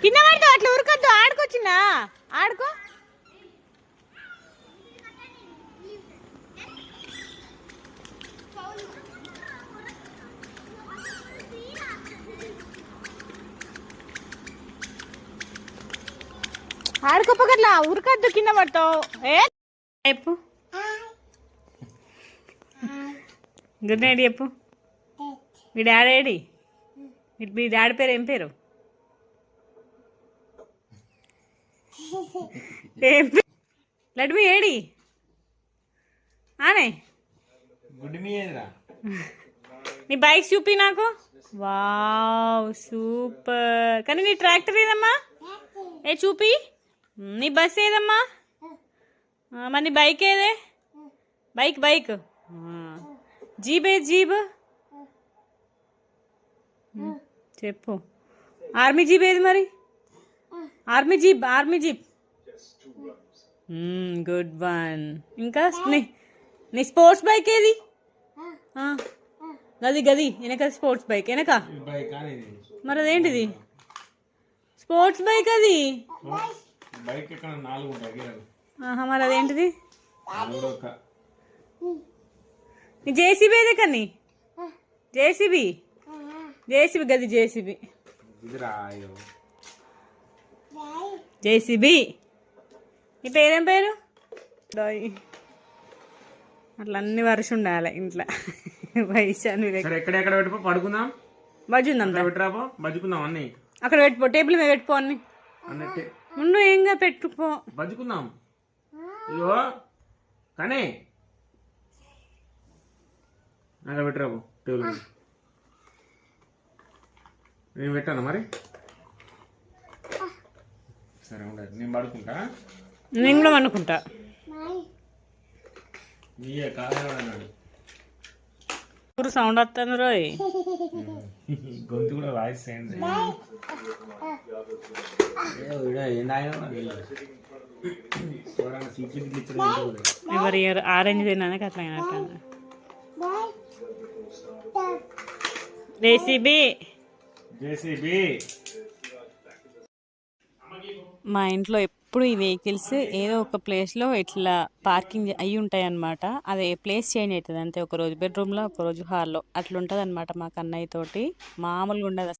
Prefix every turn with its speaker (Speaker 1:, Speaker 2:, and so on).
Speaker 1: కింద పడతా అట్లా ఉరకద్దు. ఆడుకోవచ్చునా? ఆడుకో. ఆడుకోపగట్లా ఉరకద్దు, కింద పడతావు. ఏ చెప్పు, గుడ్ నైట్ చెప్పు. మీ డాడీ ఏడి? మీ డాడీ పేరు ఏం పేరు? ఏం పేరు? లడ్మి ఏడి ఆనే? నీ బైక్ చూపి నాకు. Wow super. కానీ నీ ట్రాక్టర్ ఏదమ్మా? ఏ చూపి. నీ బస్ ఏదమ్మా? మరి నీ బైక్ ఏదే? బైక్ జీబ్ ఏ జీబ్ చెప్పు. ఆర్మీ జీప్ ఏది మరి? Army jeep. Good one. ఇంకా నీ స్పోర్ట్స్ బైక్ ఏది? గది వెనక స్పోర్ట్స్ బైక్ వెనక. మరి అదేంటిది? స్పోర్ట్స్ బైక్ అది. మరి అదేంటిది? నీ జేసీబీ ఏదే కన్నీ? జేసీబీ గది జేసీబీ. నీ పేరేం పేరు? అట్లా అన్ని వరుస ఉండాలి ఇంట్లో. వైశాను
Speaker 2: ఎక్కడెక్కడ పెట్టుకో పడుకుందాం.
Speaker 1: బజ్జుందాం
Speaker 2: బజ్జుకుందాం అన్ని
Speaker 1: అక్కడ పెట్టుకో. టేబుల్ మీద పెట్టుకో అన్ని. ముందు ఏంగా పెట్టుకో.
Speaker 2: బజ్జుకుందాం. ఇగో కానీ అక్కడ పెట్టరాబో టేబుల్ మీద. నేను పెట్టాను మరి. సరే ఉండదు, నేను పడుకుంటా.
Speaker 1: నేను కూడా అనుకుంటా. ఊరు సౌండ్ వస్తాను రోయ్.
Speaker 2: గొంతు కూడా వాయిస్ అయింది.
Speaker 1: ఎవరి ఆరెంజ్ తిన్నాక అట్లా అయినట్టు. జేసీబీ. మా ఇంట్లో ఎప్పుడు ఈ వెహికల్స్ ఏదో ఒక ప్లేస్లో ఇట్లా పార్కింగ్ అయ్యి ఉంటాయి అన్నమాట. అదే ప్లేస్ చేంజ్ అవుతుంది అంతే. ఒకరోజు బెడ్రూమ్లో, ఒకరోజు హాల్లో అట్లా ఉంటుంది అనమాట. మా కన్నయ్య తోటి మామూలుగా ఉండదు.